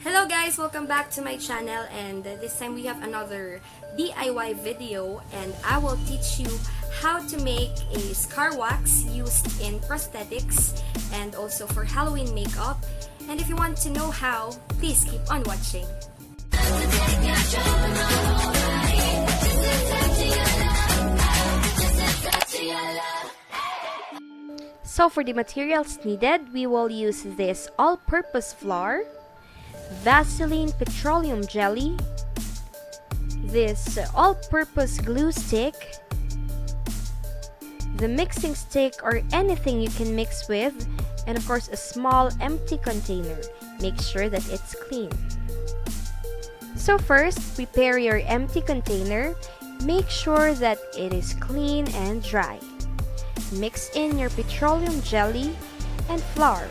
Hello guys, welcome back to my channel, and this time we have another DIY video, and I will teach you how to make a scar wax used in prosthetics and also for Halloween makeup. And if you want to know how, please keep on watching. So for the materials needed, we will use this all-purpose flour, Vaseline petroleum jelly, this all-purpose glue stick, the mixing stick or anything you can mix with, and of course a small empty container. Make sure that it's clean. So first, prepare your empty container. Make sure that it is clean and dry. Mix in your petroleum jelly and flour.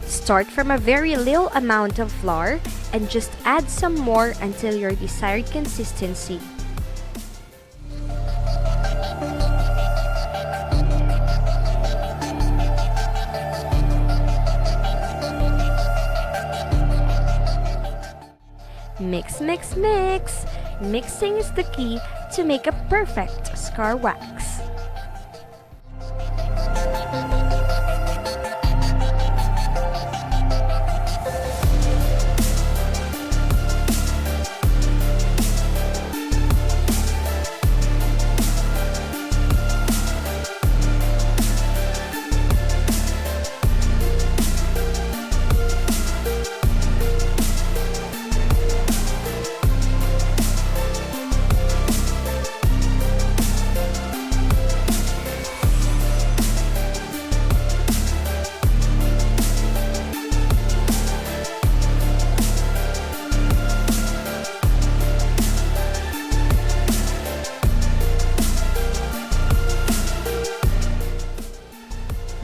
Start from a very little amount of flour and just add some more until your desired consistency. Mix, mix, mix! Mixing is the key to make a perfect scar wax.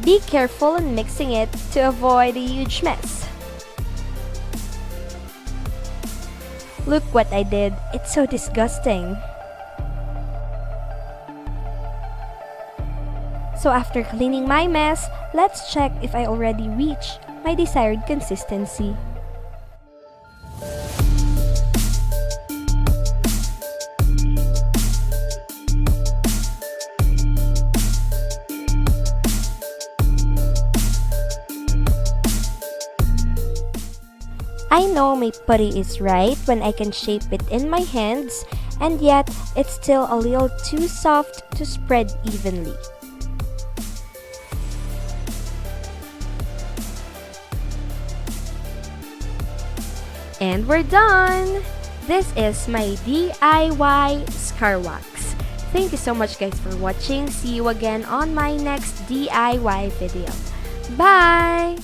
Be careful in mixing it to avoid a huge mess. Look what I did, it's so disgusting. So after cleaning my mess, let's check if I already reached my desired consistency. I know my putty is right when I can shape it in my hands, and yet it's still a little too soft to spread evenly. And we're done! This is my DIY scar wax. Thank you so much guys for watching. See you again on my next DIY video. Bye!